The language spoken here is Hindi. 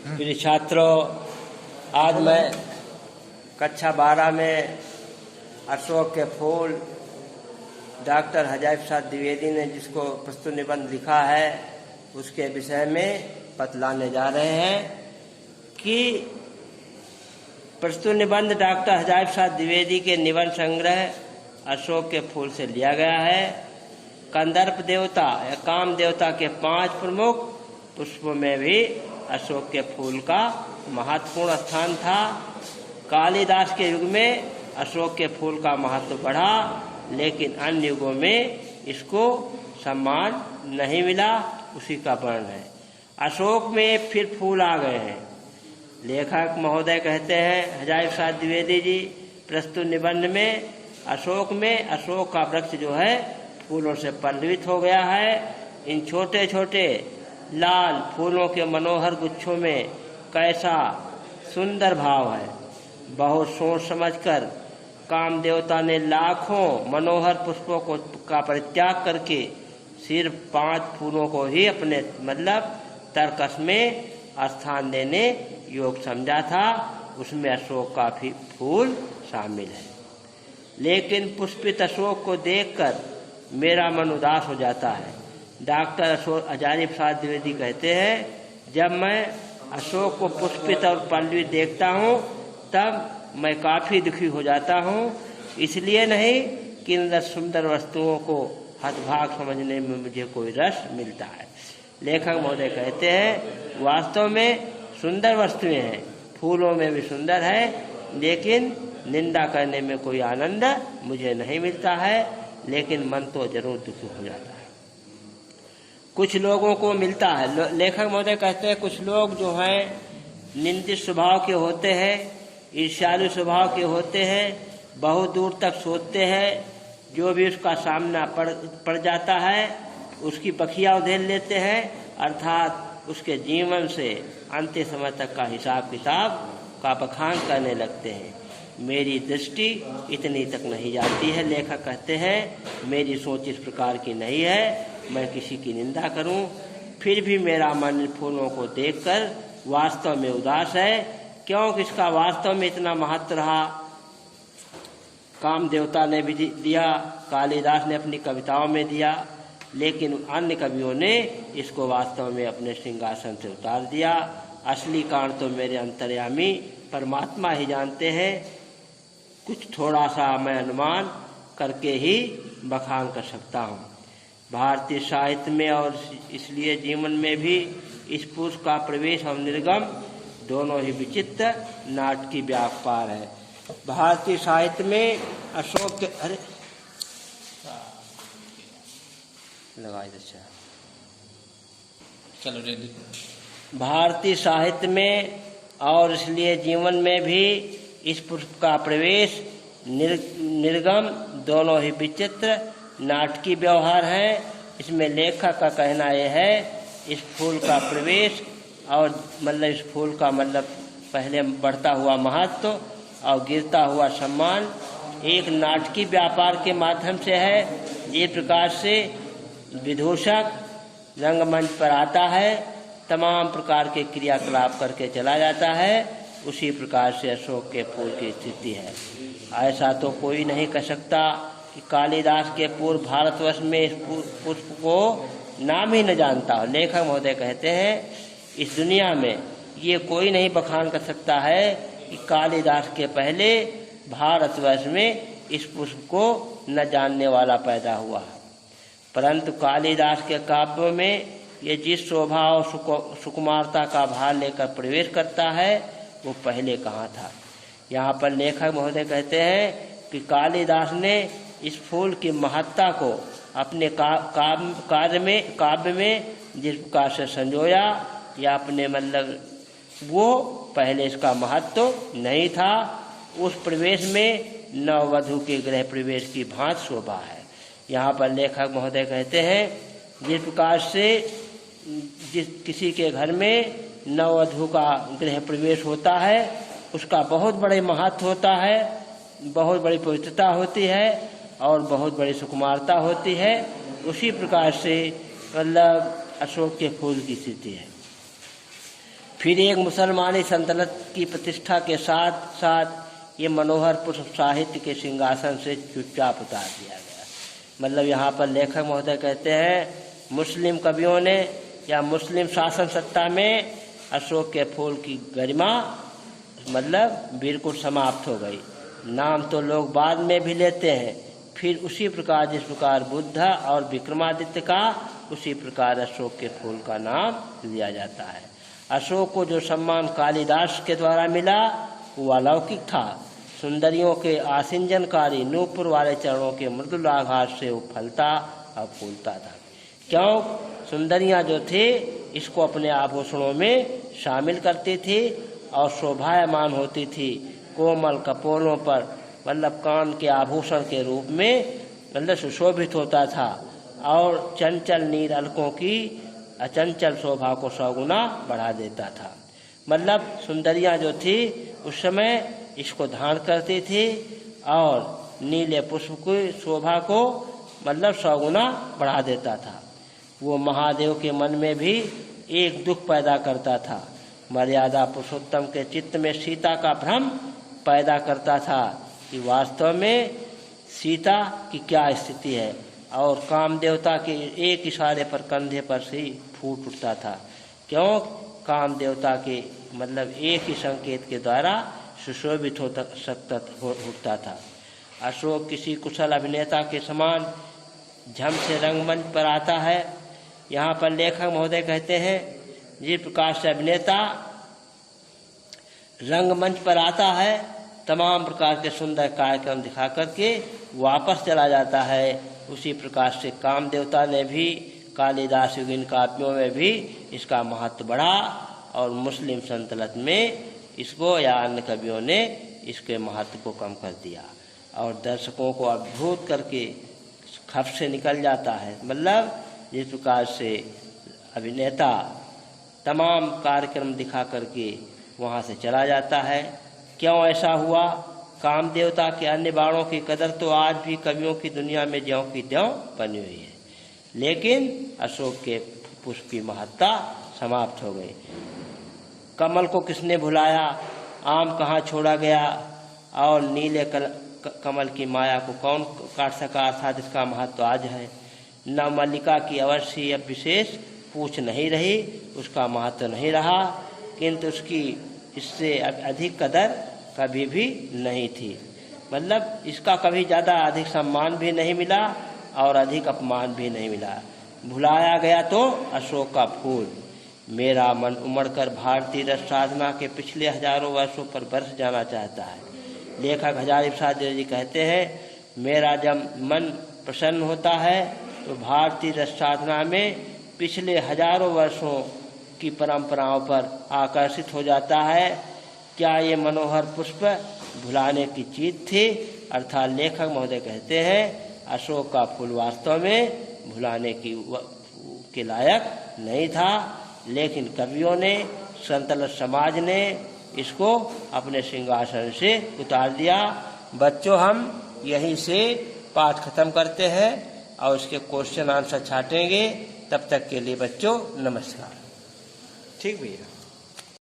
प्रिय छात्रों, आज मैं कक्षा 12 में अशोक के फूल डॉक्टर हजारी प्रसाद द्विवेदी ने जिसको प्रस्तुत निबंध लिखा है उसके विषय में बतलाने जा रहे हैं कि प्रस्तुत निबंध डॉक्टर हजारी प्रसाद द्विवेदी के निबंध संग्रह अशोक के फूल से लिया गया है। कंदर्प देवता या काम देवता के 5 प्रमुख पुष्पों में भी अशोक के फूल का महत्वपूर्ण स्थान था। कालिदास के युग में अशोक के फूल का महत्व बढ़ा, लेकिन अन्य युगों में इसको सम्मान नहीं मिला। उसी का वर्णन है। अशोक में फिर फूल आ गए हैं। लेखक महोदय कहते हैं हजारी प्रसाद द्विवेदी जी प्रस्तुत निबंध में अशोक का वृक्ष जो है फूलों से पल्लवित हो गया है। इन छोटे छोटे लाल फूलों के मनोहर गुच्छों में कैसा सुंदर भाव है। बहुत सोच समझकर काम देवता ने लाखों मनोहर पुष्पों का परित्याग करके सिर्फ 5 फूलों को ही अपने तर्कस में स्थान देने योग्य समझा था। उसमें अशोक का भी फूल शामिल है। लेकिन पुष्पित अशोक को देखकर मेरा मन उदास हो जाता है। डॉक्टर अशोक हजारी प्रसाद द्विवेदी कहते हैं, जब मैं अशोक को पुष्पित और पल्लवित देखता हूँ तब मैं काफ़ी दुखी हो जाता हूँ। इसलिए नहीं कि इन सुंदर वस्तुओं को हतभाग समझने में मुझे कोई रस मिलता है। लेखक महोदय कहते हैं, वास्तव में सुंदर वस्तुएं हैं, फूलों में भी सुंदर है, लेकिन निंदा करने में कोई आनंद मुझे नहीं मिलता है। लेकिन मन तो जरूर दुखी हो जाता है। कुछ लोगों को मिलता है। लेखक महोदय कहते हैं, कुछ लोग जो हैं निंदित स्वभाव के होते हैं, ईर्ष्यालु स्वभाव के होते हैं, बहुत दूर तक सोचते हैं। जो भी उसका सामना पड़ जाता है उसकी बखिया उधेड़ लेते हैं, अर्थात उसके जीवन से अंतिम समय तक का हिसाब किताब का बखान करने लगते हैं। मेरी दृष्टि इतनी तक नहीं जाती है। लेखक कहते हैं, मेरी सोच इस प्रकार की नहीं है मैं किसी की निंदा करूं, फिर भी मेरा मन फूलों को देखकर वास्तव में उदास है। क्योंकि इसका वास्तव में इतना महत्व रहा। काम देवता ने भी दिया, कालिदास ने अपनी कविताओं में दिया, लेकिन अन्य कवियों ने इसको वास्तव में अपने सिंहासन से उतार दिया। असली कारण तो मेरे अंतर्यामी परमात्मा ही जानते हैं। कुछ थोड़ा सा मैं अनुमान करके ही बखान कर सकता हूँ। भारतीय साहित्य में और इसलिए जीवन में भी इस पुरुष का प्रवेश और निर्गम दोनों ही विचित्र नाटकीय व्यापार है। भारतीय साहित्य में अशोक के भारतीय साहित्य में और इसलिए जीवन में भी इस पुष्प का प्रवेश निर्गम दोनों ही विचित्र नाटकीय व्यवहार है। इसमें लेखक का कहना यह है, इस फूल का प्रवेश और इस फूल का पहले बढ़ता हुआ महत्व और गिरता हुआ सम्मान एक नाटकीय व्यापार के माध्यम से है। जिस प्रकार से विदूषक रंगमंच पर आता है, तमाम प्रकार के क्रियाकलाप करके चला जाता है, उसी प्रकार से अशोक के फूल की स्थिति है। ऐसा तो कोई नहीं कह सकता कि कालिदास के पूर्व भारतवर्ष में इस पुष्प को नाम ही न जानता हो। लेखक महोदय कहते हैं, इस दुनिया में ये कोई नहीं बखान कर सकता है कि कालिदास के पहले भारतवर्ष में इस पुष्प को न जानने वाला पैदा हुआ। परंतु कालिदास के काव्यों में ये जिस शोभा और सुकुमारता का भार लेकर प्रवेश करता है वो पहले कहाँ था। यहाँ पर लेखक महोदय कहते हैं कि कालिदास ने इस फूल की महत्ता को अपने काव्य में जिस प्रकार से संजोया या अपने वो पहले इसका महत्व नहीं था। उस प्रवेश में नववधू के गृह प्रवेश की भांति शोभा है। यहाँ पर लेखक महोदय कहते हैं, जिस प्रकार से किसी के घर में नववधू का गृह प्रवेश होता है उसका बहुत बड़े महत्व होता है, बहुत बड़ी पवित्रता होती है और बहुत बड़ी सुकुमारता होती है। उसी प्रकार से अशोक के फूल की स्थिति है। फिर एक मुसलमानी सल्तनत की प्रतिष्ठा के साथ साथ ये मनोहर पुष्प साहित्य के सिंहासन से चुपचाप उतार दिया गया। मतलब यहाँ पर लेखक महोदय कहते हैं मुस्लिम कवियों ने या मुस्लिम शासन सत्ता में अशोक के फूल की गरिमा मतलब बिल्कुल समाप्त हो गई। नाम तो लोग बाद में भी लेते हैं, फिर उसी प्रकार जिस प्रकार बुद्ध और विक्रमादित्य का उसी प्रकार अशोक के फूल का नाम लिया जाता है। अशोक को जो सम्मान कालिदास के द्वारा मिला वो अलौकिक था। सुंदरियों के आसिंजनकारी नूपुर वाले चरणों के मृदुल आघात से वो फलता और फूलता था। क्यों? सुंदरियां जो थे इसको अपने आभूषणों में शामिल करती थी और शोभायमान होती थी। कोमल कपोलों पर मतलब कान के आभूषण के रूप में मतलब सुशोभित होता था और चंचल नीर अलकों की अचंचल शोभा को 100 गुना बढ़ा देता था। मतलब सुंदरियां जो थी उस समय इसको धारण करती थी और नीले पुष्प की शोभा को मतलब 100 गुना बढ़ा देता था। वो महादेव के मन में भी एक दुख पैदा करता था। मर्यादा पुरुषोत्तम के चित्त में सीता का भ्रम पैदा करता था कि वास्तव में सीता की क्या स्थिति है, और काम देवता के एक इशारे पर कंधे पर से ही फूट उठता था। क्यों? काम देवता के मतलब एक ही संकेत के द्वारा सुशोभित उठता था। अशोक किसी कुशल अभिनेता के समान झम से रंगमंच पर आता है। यहाँ पर लेखक महोदय कहते हैं जिस प्रकार से अभिनेता रंगमंच पर आता है तमाम प्रकार के सुंदर कार्यक्रम दिखा करके वापस चला जाता है, उसी प्रकार से काम देवता ने भी कालिदास युगीन काव्यों में भी इसका महत्व बढ़ा और मुस्लिम सल्तनत में इसको या अन्य कवियों ने इसके महत्व को कम कर दिया और दर्शकों को अभिभूत करके खप से निकल जाता है। मतलब जिस प्रकार से अभिनेता तमाम कार्यक्रम दिखा करके वहाँ से चला जाता है। क्यों ऐसा हुआ? काम देवता के अन्य बाणों की कदर तो आज भी कवियों की दुनिया में ज्यों की त्यों बनी हुई है, लेकिन अशोक के पुष्प की महत्ता समाप्त हो गई। कमल को किसने भुलाया, आम कहाँ छोड़ा गया और नीले कमल की माया को कौन काट सका, अर्थात इसका महत्व आज है। न मल्लिका की अवश्य अब विशेष पूछ नहीं रही, उसका महत्व नहीं रहा, किंतु उसकी इससे अधिक कदर कभी भी नहीं थी। मतलब इसका कभी ज़्यादा अधिक सम्मान भी नहीं मिला और अधिक अपमान भी नहीं मिला। भुलाया गया तो अशोक का फूल। मेरा मन उमड़कर भारतीय रस साधना के पिछले हजारों वर्षों पर बरस जाना चाहता है। लेखक हजारी प्रसाद जी कहते हैं मेरा जब मन प्रसन्न होता है तो भारतीय रस साधना में पिछले हजारों वर्षों की परंपराओं पर आकर्षित हो जाता है। क्या ये मनोहर पुष्प भुलाने की चीज थी? अर्थात लेखक महोदय कहते हैं अशोक का फूल वास्तव में भुलाने के लायक नहीं था, लेकिन कवियों ने सल्तनत समाज ने इसको अपने सिंहासन से उतार दिया। बच्चों हम यहीं से पाठ खत्म करते हैं और इसके क्वेश्चन आंसर छाटेंगे। तब तक के लिए बच्चों नमस्कार। ठीक भैया।